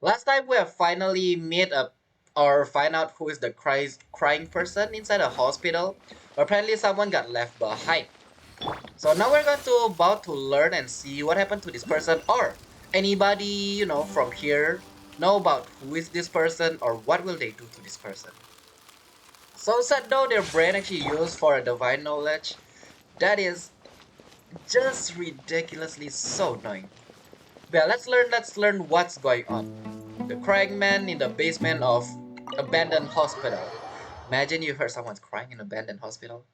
Last time we have finally met up or find out who is the crying person inside a hospital. Apparently someone got left behind. So now we're going to about to learn and see what happened to this person, or anybody, from here know about who is this person or what will they do to this person. So sad though their brain actually used for a divine knowledge, that is just ridiculously so annoying. Well, let's learn what's going on. The crying man in the basement of abandoned hospital. Imagine you heard someone's crying in abandoned hospital.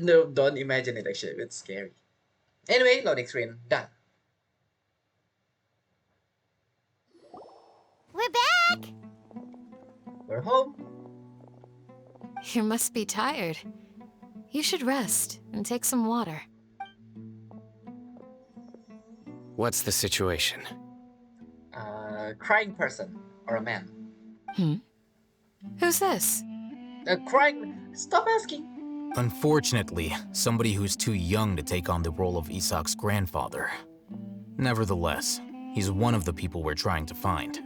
No, don't imagine it actually. It's scary. Anyway, loading screen done. We're back! We're home. You must be tired. You should rest and take some water. What's the situation? Crying person or a man. Who's this? A crying. Stop asking. Unfortunately, somebody who's too young to take on the role of Isak's grandfather. Nevertheless, he's one of the people we're trying to find.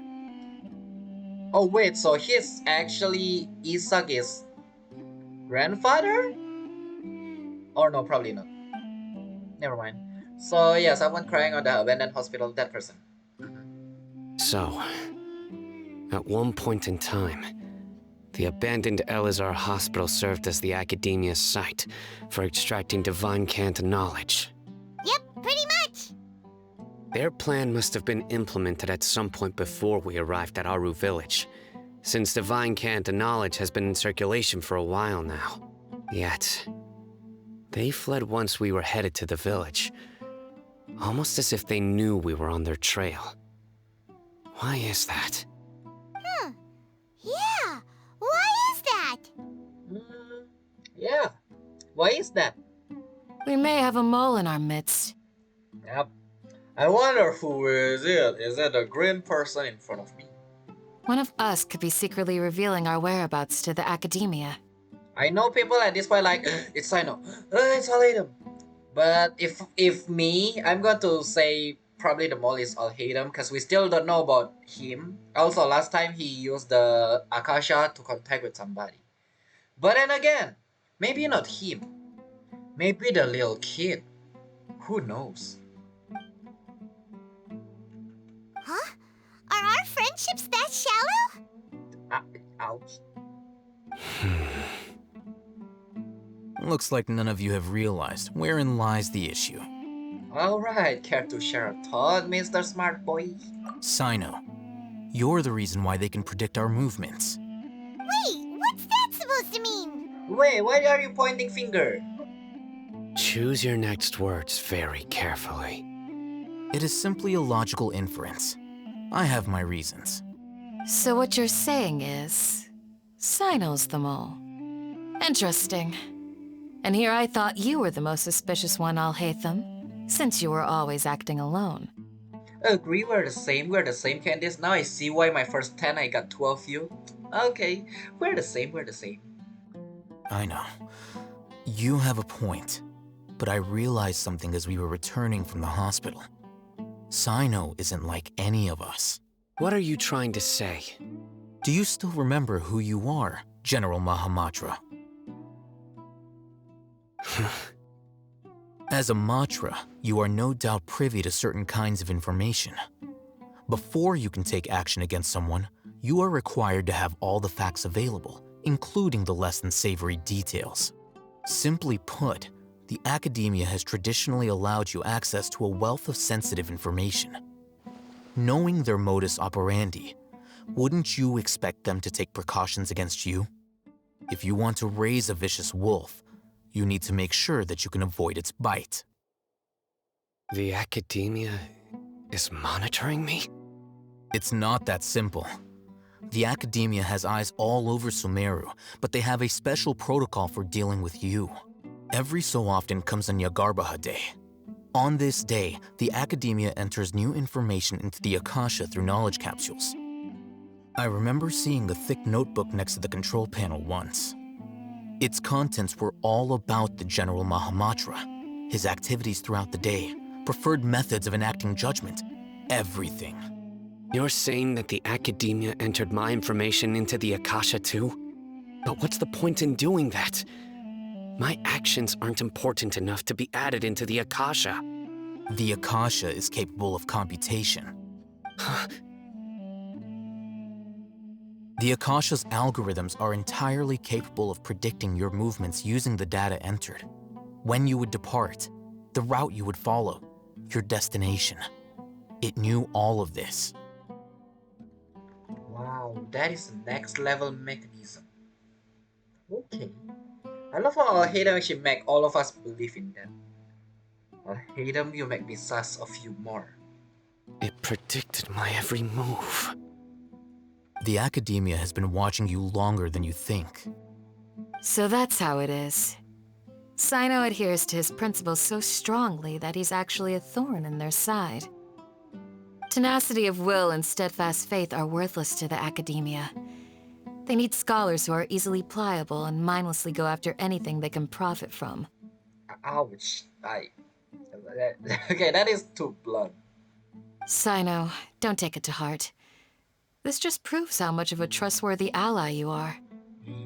Oh wait, so he's actually Isak's grandfather? Or no, probably not. Never mind. So yeah, someone crying on the abandoned hospital, that person. So, at one point in time, the abandoned Elazar hospital served as the academia's site for extracting divine cant knowledge. Yep, pretty much! Their plan must have been implemented at some point before we arrived at Aru village, since divine cant knowledge has been in circulation for a while now. Yet, they fled once we were headed to the village, almost as if they knew we were on their trail. Why is that? Yeah, why is that? Yeah. Why is that? We may have a mole in our midst. Yep. I wonder who is it? Is it a green person in front of me? One of us could be secretly revealing our whereabouts to the academia. I know people at this point like, it's Sino, it's Alatum. But if me, I'm going to say probably the mole is Alhaitham because we still don't know about him. Also, last time he used the Akasha to contact with somebody. But then again, maybe not him. Maybe the little kid. Who knows? Huh? Are our friendships that shallow? Ouch. Looks like none of you have realized wherein lies the issue. Alright, care to share a thought, Mr. Smart Boy? Sino, you're the reason why they can predict our movements. Wait, what's that supposed to mean? Wait, why are you pointing finger? Choose your next words very carefully. It is simply a logical inference. I have my reasons. So what you're saying is, Sino's the mole. Interesting. And here I thought you were the most suspicious one, Alhaitham, since you were always acting alone. Agree, we're the same, Candice. Now I see why my first 10 I got 12 you. Okay, we're the same. I know. You have a point, but I realized something as we were returning from the hospital. Sino isn't like any of us. What are you trying to say? Do you still remember who you are, General Mahamatra? As a Matra, you are no doubt privy to certain kinds of information. Before you can take action against someone, you are required to have all the facts available, including the less than savory details. Simply put, the academia has traditionally allowed you access to a wealth of sensitive information. Knowing their modus operandi, wouldn't you expect them to take precautions against you? If you want to raise a vicious wolf, you need to make sure that you can avoid its bite. The academia is monitoring me? It's not that simple. The academia has eyes all over Sumeru, but they have a special protocol for dealing with you. Every so often comes a Nyagarbaha Day. On this day, the academia enters new information into the Akasha through knowledge capsules. I remember seeing the thick notebook next to the control panel once. Its contents were all about the General Mahamatra, his activities throughout the day, preferred methods of enacting judgment, everything. You're saying that the Academia entered my information into the Akasha too? But what's the point in doing that? My actions aren't important enough to be added into the Akasha. The Akasha is capable of computation. The Akasha's algorithms are entirely capable of predicting your movements using the data entered. When you would depart, the route you would follow, your destination. It knew all of this. Wow, that is a next level mechanism. Okay. I love how Al-Haydam actually make all of us believe in that. Al-Haydam, you make me sus of you more. It predicted my every move. The Academia has been watching you longer than you think. So that's how it is. Sino adheres to his principles so strongly that he's actually a thorn in their side. Tenacity of will and steadfast faith are worthless to the Academia. They need scholars who are easily pliable and mindlessly go after anything they can profit from. Ouch. Okay, that is too blunt. Sino, don't take it to heart. This just proves how much of a trustworthy ally you are.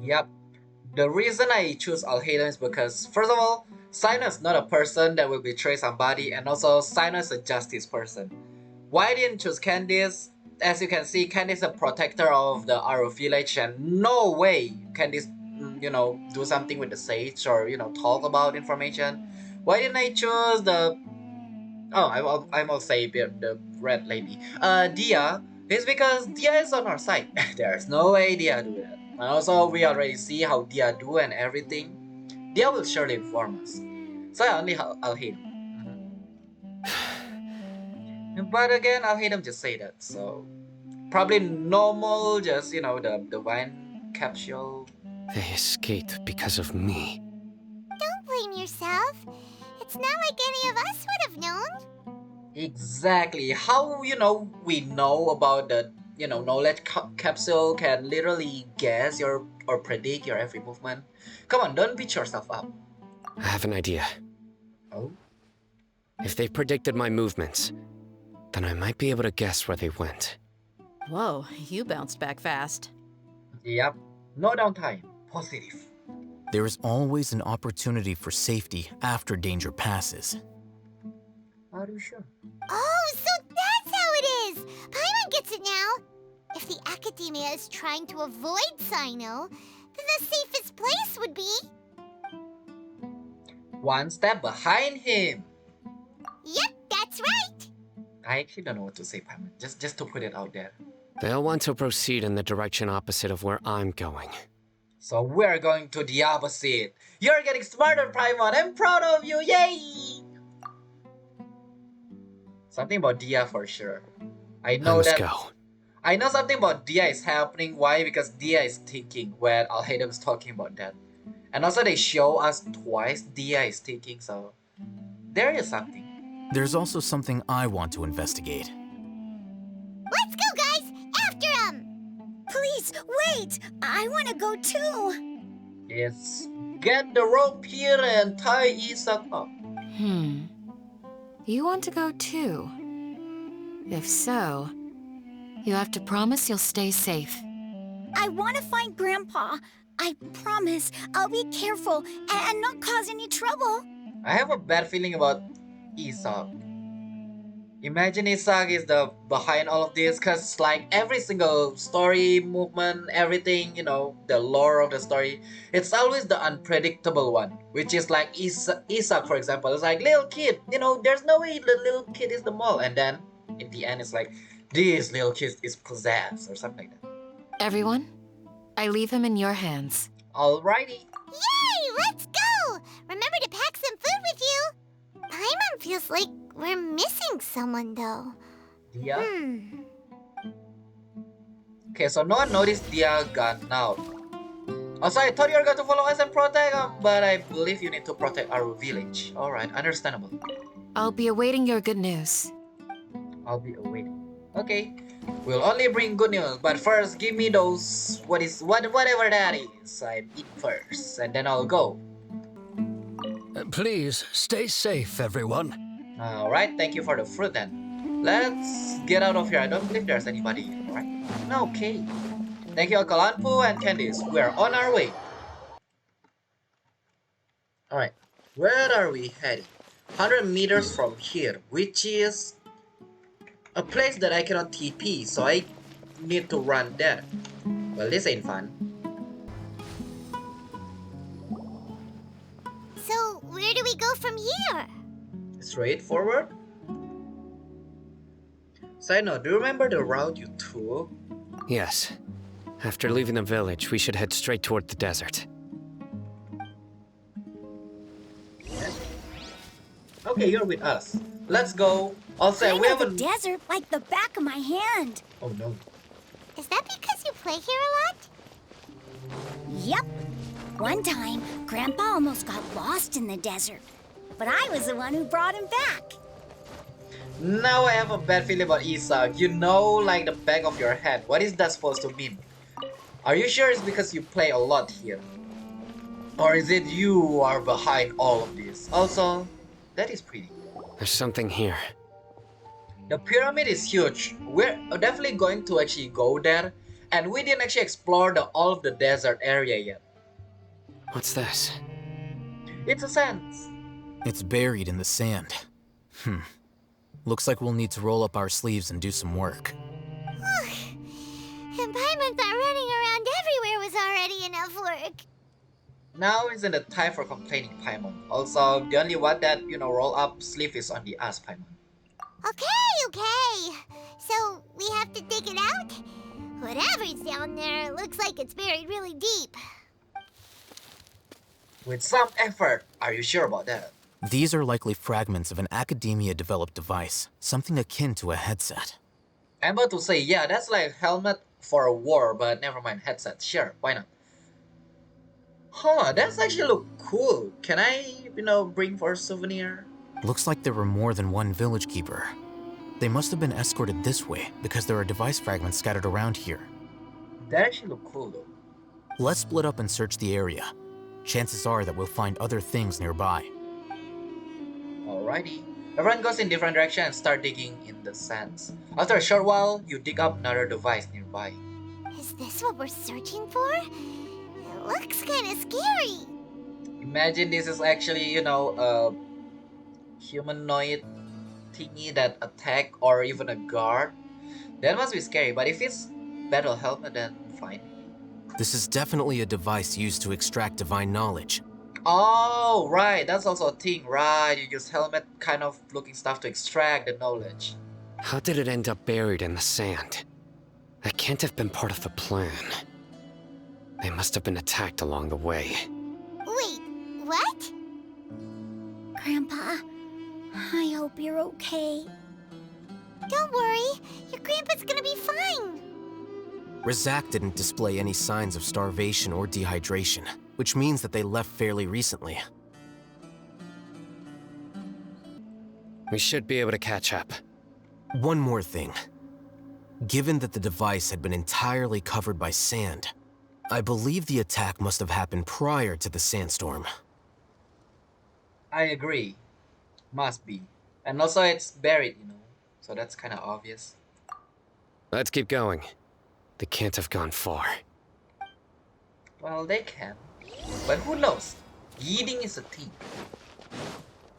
Yep. The reason I choose Al-Haydam is because, first of all, Sino is not a person that will betray somebody, and also Sino is a justice person. Why I didn't choose Candice? As you can see, Candice is a protector of the Aru village, and no way Candice, do something with the sage or, talk about information. Why didn't I choose the... Oh, I will say the red lady. Dia. It's because Dia is on our side. There's no way Dia do that. And also, we already see how Dia do and everything. Dia will surely inform us. So I'll hate him. But again, I'll hate him just say that. So probably normal, just the wine capsule. They escaped because of me. Don't blame yourself. It's not like any of us would have known. Exactly. How we know about the knowledge capsule can literally guess or predict your every movement. Come on, don't beat yourself up. I have an idea. Oh? If they predicted my movements, then I might be able to guess where they went. Whoa, you bounced back fast. Yep. No downtime. Positive. There is always an opportunity for safety after danger passes. Are you sure? Oh, so that's how it is! Paimon gets it now. If the Academia is trying to avoid Sino, then the safest place would be... One step behind him. Yep, that's right! I actually don't know what to say, Paimon. Just to put it out there. They'll want to proceed in the direction opposite of where I'm going. So we're going to the opposite. You're getting smarter, Paimon. I'm proud of you. Yay! Something about Dia for sure. I know Let's that. go. I know something about Dia is happening. Why? Because Dia is thinking when Al-Haydam is talking about that. And also they show us twice Dia is thinking, so there is something. There's also something I want to investigate. Let's go, guys! After him! Please, wait! I want to go too! It's get the rope here and tie Isak up. You want to go too? If so, you have to promise you'll stay safe. I want to find Grandpa. I promise I'll be careful and not cause any trouble. I have a bad feeling about Isak. Imagine Isak is the behind all of this, cause like every single story, movement, everything, the lore of the story, it's always the unpredictable one. Which is like Isak, for example, it's like little kid, there's no way the little kid is the mole, and then in the end it's like this little kid is possessed or something like that. Everyone, I leave him in your hands. Alrighty. Yay! Let's go! Remember to pack some food with you. Paimon feels like we're missing someone, though. Dia? Okay, so no one noticed Dia gone out. Also, I thought you were going to follow us and protect him, but I believe you need to protect our village. Alright, understandable. I'll be awaiting your good news. I'll be awaiting. Okay, we'll only bring good news, but first give me those, whatever that is. I eat first, and then I'll go. Please, stay safe, everyone. Alright, thank you for the fruit then. Let's get out of here. I don't believe there's anybody here, alright? No, okay. Thank you, Kalanpu and Candice. We are on our way. Alright, where are we heading? 100 meters from here, which is a place that I cannot TP, so I need to run there. Well, this ain't fun. So, where do we go from here? Straight forward? Sino, do you remember the route you took? Yes. After leaving the village, we should head straight toward the desert. Okay, you're with us. Let's go. Also, I we know have the a... desert like the back of my hand. Oh no. Is that because you play here a lot? Yep. One time, Grandpa almost got lost in the desert, but I was the one who brought him back. Now I have a bad feeling about Isak. You know, like the back of your head. What is that supposed to mean? Are you sure it's because you play a lot here? Or is it you who are behind all of this? Also, that is pretty. There's something here. The pyramid is huge. We're definitely going to actually go there. And we didn't actually explore all of the desert area yet. What's this? It's a sand. It's buried in the sand. Looks like we'll need to roll up our sleeves and do some work. And Paimon thought running around everywhere was already enough work. Now isn't the time for complaining, Paimon. Also, the only one that, roll up sleeve is on the ass, Paimon. Okay. So, we have to dig it out? Whatever's down there looks like it's buried really deep. With some effort. Are you sure about that? These are likely fragments of an academia-developed device, something akin to a headset. I'm about to say, yeah, that's like helmet for a war, but never mind, headset. Sure, why not? Huh, that's actually look cool. Can I, bring for a souvenir? Looks like there were more than one village keeper. They must have been escorted this way because there are device fragments scattered around here. That actually look cool though. Let's split up and search the area. Chances are that we'll find other things nearby. Alrighty. Everyone goes in different directions and start digging in the sands. After a short while, you dig up another device nearby. Is this what we're searching for? It looks kind of scary. Imagine this is actually, a humanoid thingy that attack or even a guard. That must be scary, but if it's battle helmet, then fine. This is definitely a device used to extract divine knowledge. Oh, right, that's also a thing, right? You use helmet kind of looking stuff to extract the knowledge. How did it end up buried in the sand? That can't have been part of the plan. They must have been attacked along the way. Wait, what? Grandpa, I hope you're okay. Don't worry, your grandpa's gonna be fine. Rizak didn't display any signs of starvation or dehydration, which means that they left fairly recently. We should be able to catch up. One more thing. Given that the device had been entirely covered by sand, I believe the attack must have happened prior to the sandstorm. I agree. Must be. And also it's buried, so that's kind of obvious. Let's keep going. They can't have gone far. Well, they can. But who knows? Yeeting is a thing.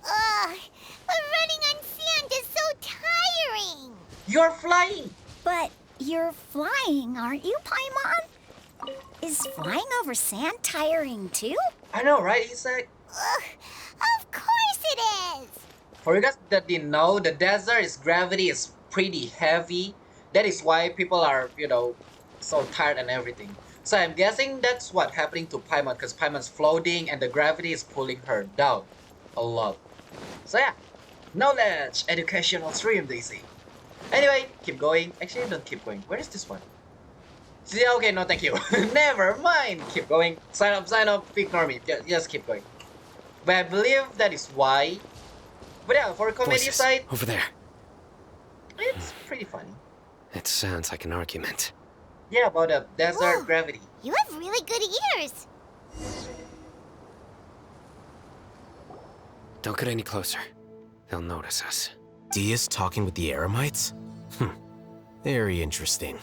Ugh, but running on sand is so tiring. You're flying! But you're flying, aren't you, Paimon? Is flying over sand tiring too? I know, right, Isak? Ugh, of course it is. For you guys that didn't know, the desert's gravity is pretty heavy. That is why people are, so tired and everything. So I'm guessing that's what's happening to Paimon, because Paimon's floating and the gravity is pulling her down a lot. So yeah, knowledge, educational stream, they say. Anyway, keep going. Actually, don't keep going. Where is this one? Yeah, okay, no thank you. Never mind. Keep going. Sign up, ignore me. Just keep going. But I believe that is why. But yeah, for comedy Voices, side, over there. it's pretty funny. It sounds like an argument. Yeah, about the desert Whoa. gravity. You have really good ears. Don't get any closer. They'll notice us. Dia's talking with the Eremites? Very interesting.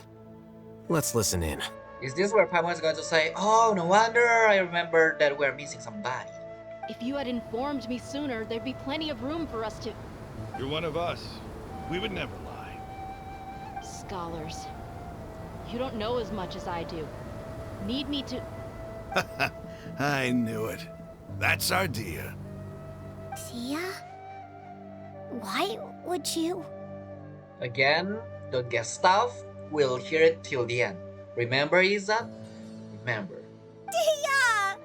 Let's listen in. Is this where Paimon's going to say, "Oh, no wonder I remember that we're missing somebody"? If you had informed me sooner, there'd be plenty of room for us to... You're one of us. We would never lie. Scholars. You don't know as much as I do. Need me to... I knew it. That's our Dia. Dia? Why would you? Again, don't get stuff. We'll hear it till the end. Remember, Izzat? Remember. Dia!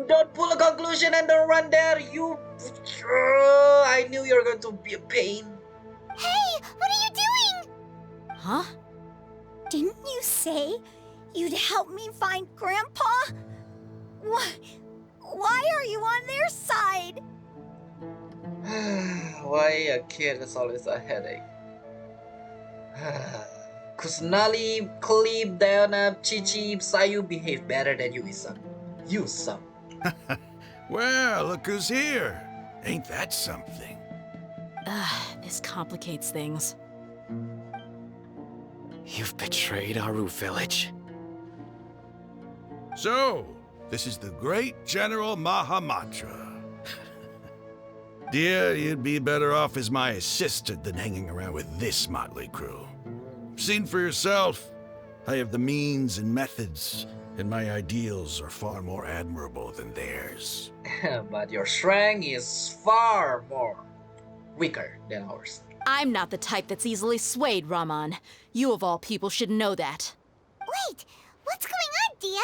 Don't pull a conclusion and don't run there. You... I knew you were going to be a pain. Hey, what are you doing? Huh? Didn't you say you'd help me find Grandpa? Why are you on their side? Why a kid is always a headache. Kusanali, Kalib, Diana, Chichi, Sayu behave better than you, Izzat. You suck. Well, look who's here. Ain't that something? This complicates things. You've betrayed Aru Village. So, this is the great General Mahamatra. Dear, you'd be better off as my assistant than hanging around with this motley crew. Seen for yourself, I have the means and methods, and my ideals are far more admirable than theirs. But your strength is far more weaker than ours. I'm not the type that's easily swayed, Raman. You of all people should know that. Wait, what's going on, Dia?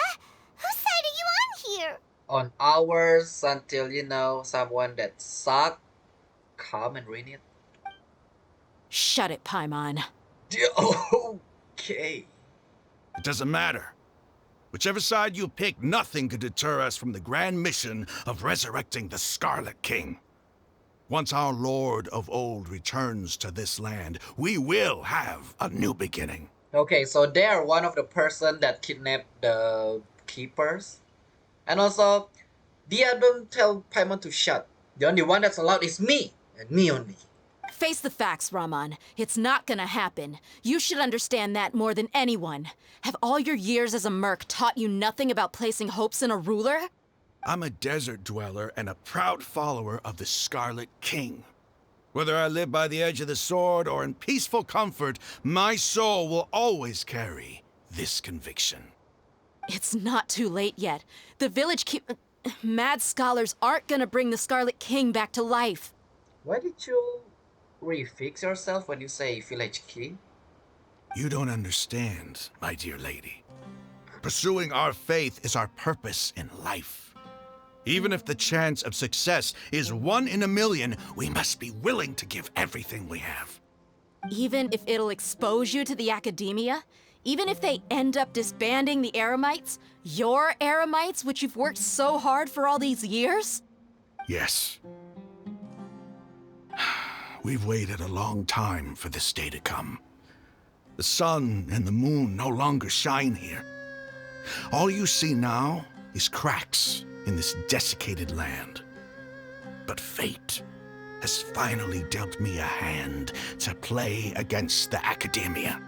Whose side are you on here? On ours until you know someone that suck, come and ruin it. Shut it, Paimon. Okay. It doesn't matter. Whichever side you pick, nothing could deter us from the grand mission of resurrecting the Scarlet King. Once our Lord of Old returns to this land, we will have a new beginning. Okay, so they are one of the person that kidnapped the keepers. And also, Dia don't tell Paimon to shut. The only one that's allowed is me, and me only. Face the facts, Raman. It's not gonna happen. You should understand that more than anyone. Have all your years as a merc taught you nothing about placing hopes in a ruler? I'm a desert dweller and a proud follower of the Scarlet King. Whether I live by the edge of the sword or in peaceful comfort, my soul will always carry this conviction. It's not too late yet. The village mad scholars aren't gonna bring the Scarlet King back to life. Why did you refix yourself when you say village king? You don't understand, my dear lady. Pursuing our faith is our purpose in life. Even if the chance of success is 1 in a million, we must be willing to give everything we have. Even if it'll expose you to the academia? Even if they end up disbanding the Eremites? Your Eremites, which you've worked so hard for all these years? Yes. We've waited a long time for this day to come. The sun and the moon no longer shine here. All you see now is cracks in this desiccated land. But fate has finally dealt me a hand to play against the academia.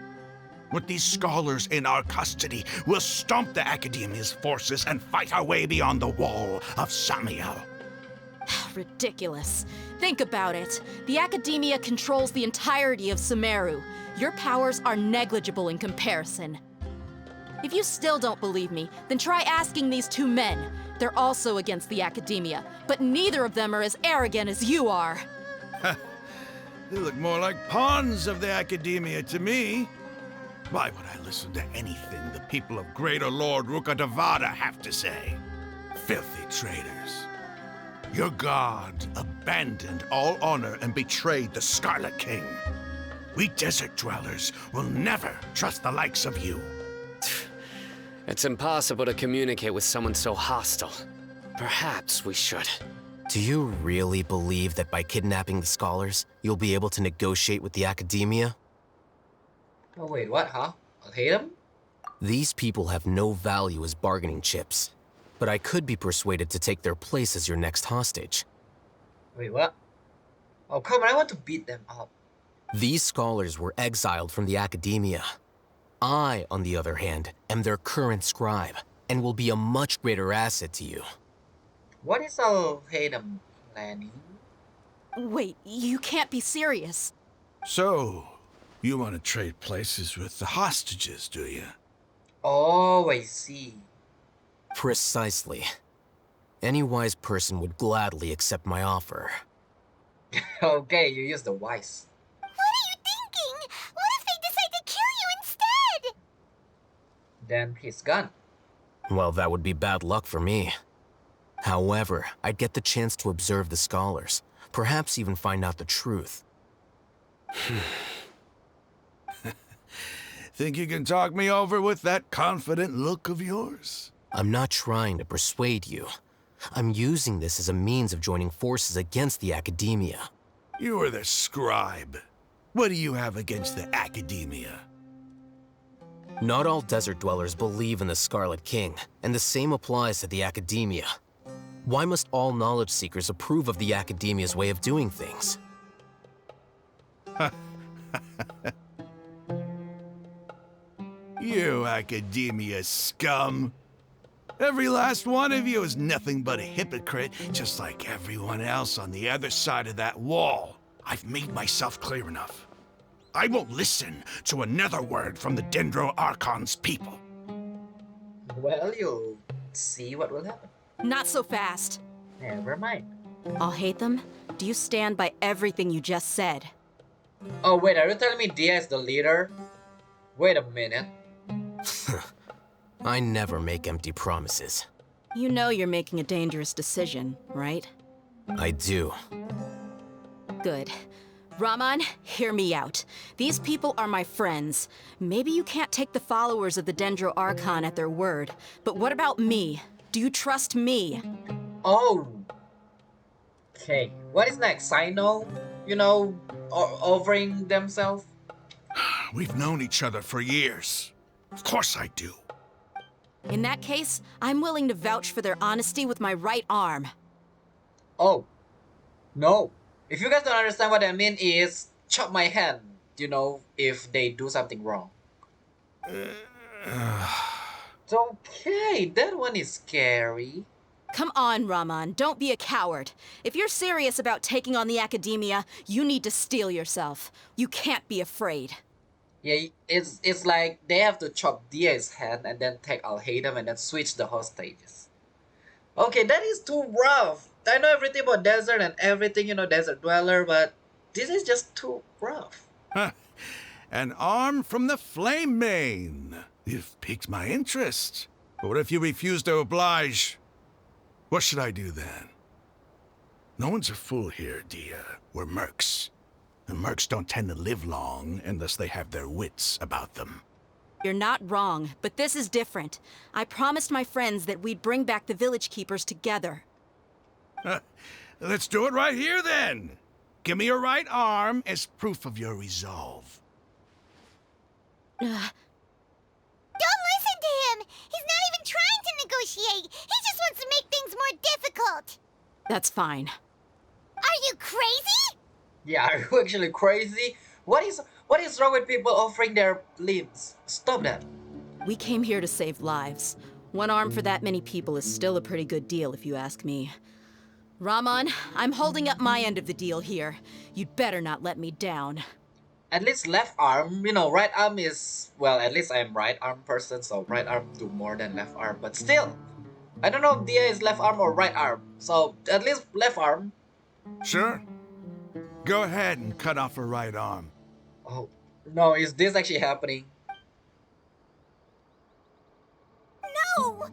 With these scholars in our custody, we'll stomp the academia's forces and fight our way beyond the wall of Samiel. Ridiculous. Think about it. The academia controls the entirety of Sumeru. Your powers are negligible in comparison. If you still don't believe me, then try asking these 2 men. They're also against the academia, but neither of them are as arrogant as you are. They look more like pawns of the academia to me. Why would I listen to anything the people of Greater Lord Rukkhadevata have to say? Filthy traitors. Your god abandoned all honor and betrayed the Scarlet King. We desert dwellers will never trust the likes of you. It's impossible to communicate with someone so hostile. Perhaps we should. Do you really believe that by kidnapping the scholars, you'll be able to negotiate with the academia? Oh wait, what, huh? I'll hate him? These people have no value as bargaining chips, but I could be persuaded to take their place as your next hostage. Wait, what? Oh, come on, I want to beat them up. These scholars were exiled from the academia. I, on the other hand, am their current scribe, and will be a much greater asset to you. What is Al-Haydam planning? Wait, you can't be serious. So, you want to trade places with the hostages, do you? Oh, I see. Precisely. Any wise person would gladly accept my offer. Okay, you use the wise. What are you thinking? What if they decide to kill you instead? Then he's gone. Well, that would be bad luck for me. However, I'd get the chance to observe the scholars, perhaps even find out the truth. Think you can talk me over with that confident look of yours? I'm not trying to persuade you. I'm using this as a means of joining forces against the academia. You are the scribe. What do you have against the academia? Not all desert dwellers believe in the Scarlet King, and the same applies to the academia. Why must all knowledge seekers approve of the academia's way of doing things? You academia scum. Every last one of you is nothing but a hypocrite, just like everyone else on the other side of that wall. I've made myself clear enough. I won't listen to another word from the Dendro Archon's people. Well, you'll see what will happen. Not so fast. Never mind. Al-Haydam, do you stand by everything you just said? Oh, wait, are you telling me Dia is the leader? Wait a minute. I never make empty promises. You know you're making a dangerous decision, right? I do. Good. Raman, hear me out. These people are my friends. Maybe you can't take the followers of the Dendro Archon at their word, but what about me? Do you trust me? Oh. Okay, what is next? Sino? You know, offering themselves? We've known each other for years. Of course I do. In that case, I'm willing to vouch for their honesty with my right arm. Oh. No. If you guys don't understand what I mean is, chop my hand, you know, if they do something wrong. Okay, that one is scary. Come on, Raman, don't be a coward. If you're serious about taking on the academia, you need to steel yourself. You can't be afraid. Yeah, it's like they have to chop Dia's hand and then take Al-Haydam and then switch the hostages. Okay, that is too rough. I know everything about desert and everything, you know, desert dweller, but this is just too rough. An arm from the Flame Mane. You've piqued my interest. But what if you refuse to oblige? What should I do then? No one's a fool here, Dia. We're mercs. And mercs don't tend to live long unless they have their wits about them. You're not wrong, but this is different. I promised my friends that we'd bring back the village keepers together. Let's do it right here then. Give me your right arm as proof of your resolve. Don't listen to him! He's not even trying to negotiate! He just wants to make things more difficult! That's fine. Are you crazy? Yeah, are you actually crazy? What is wrong with people offering their limbs? Stop that. We came here to save lives. One arm for that many people is still a pretty good deal, if you ask me. Raman, I'm holding up my end of the deal here. You'd better not let me down. At least left arm, you know, right arm is, well, at least I'm right arm person, so right arm do more than left arm, but still, I don't know if Dia is left arm or right arm, so at least left arm. Sure. Go ahead and cut off her right arm. Oh, no, is this actually happening? No!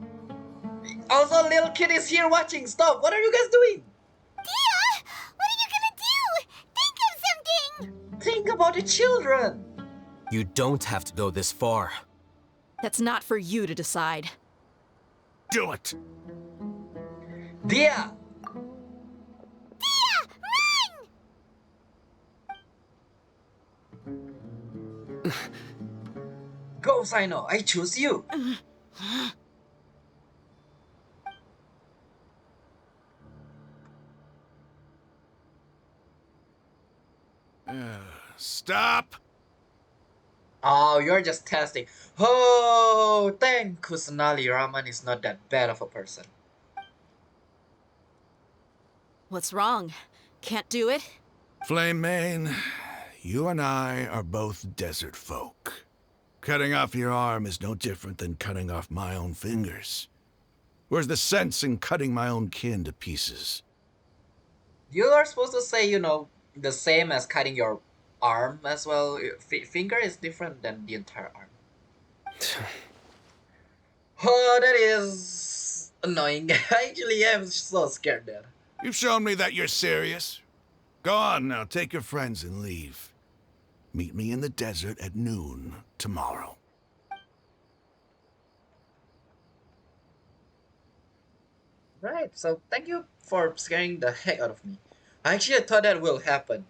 Also, little kid is here watching, stop, what are you guys doing? Dia! What are you gonna do? Think of something! Think about the children. You don't have to go this far. That's not for you to decide. Do it! Dia! Dia! Run! Go, Sino, I choose you. Stop! Oh, you're just testing. Oh, thank Kusanali Raman is not that bad of a person. What's wrong? Can't do it? Flame Mane, you and I are both desert folk. Cutting off your arm is no different than cutting off my own fingers. Where's the sense in cutting my own kin to pieces? You are supposed to say, the same as cutting your arm as well. Finger is different than the entire arm. Oh, that is annoying. I actually am so scared there. You've shown me that you're serious. Go on now, take your friends and leave. Meet me in the desert at noon tomorrow. Right, so thank you for scaring the heck out of me. I actually thought that will happen.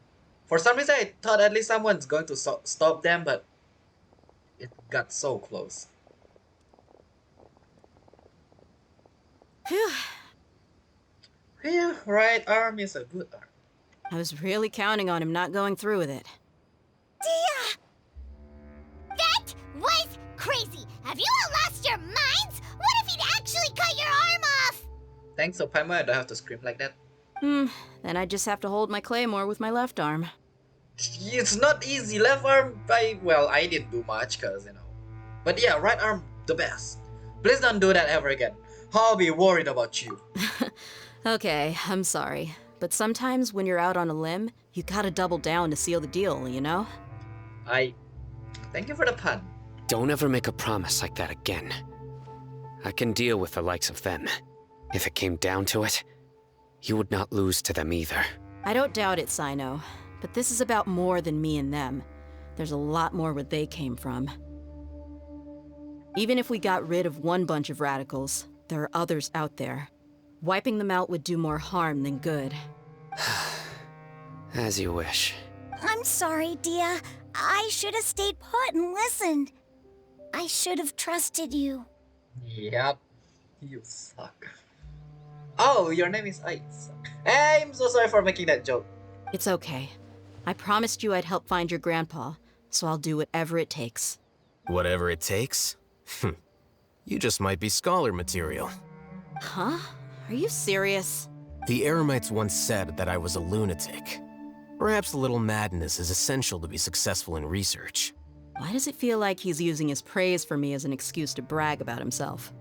For some reason, I thought at least someone's going to stop them, but it got so close. Phew. Phew, right arm is a good arm. I was really counting on him not going through with it. Dia! That was crazy! Have you all lost your minds? What if he'd actually cut your arm off? Thanks, so Paima, I don't have to scream like that. Then I just have to hold my claymore with my left arm. It's not easy. Left arm, I didn't do much, cause. But yeah, right arm, the best. Please don't do that ever again. I'll be worried about you. Okay, I'm sorry. But sometimes when you're out on a limb, you gotta double down to seal the deal, you know? Thank you for the pun. Don't ever make a promise like that again. I can deal with the likes of them. If it came down to it, you would not lose to them either. I don't doubt it, Sino. But this is about more than me and them. There's a lot more where they came from. Even if we got rid of one bunch of radicals, there are others out there. Wiping them out would do more harm than good. As you wish. I'm sorry, Dia. I should have stayed put and listened. I should have trusted you. Yep. You suck. Oh, your name is Ice. I'm so sorry for making that joke. It's okay. I promised you I'd help find your grandpa, so I'll do whatever it takes. Whatever it takes? You just might be scholar material. Huh? Are you serious? The Eremites once said that I was a lunatic. Perhaps a little madness is essential to be successful in research. Why does it feel like he's using his praise for me as an excuse to brag about himself?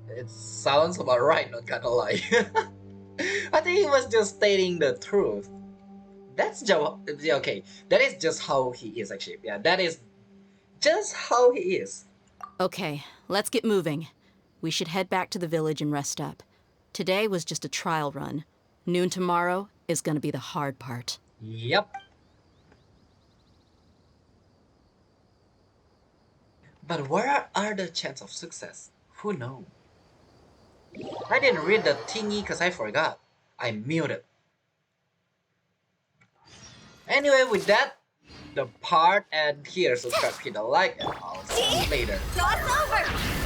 It sounds about right, not gonna lie. I think he was just stating the truth. Okay. That is just how he is, actually. Yeah, that is just how he is. Okay, let's get moving. We should head back to the village and rest up. Today was just a trial run. Noon tomorrow is gonna be the hard part. Yep. But where are the chances of success? Who knows? I didn't read the thingy because I forgot. I muted. Anyway, with that, the part ends here. Subscribe, hit a like, and I'll see you later. Cross over!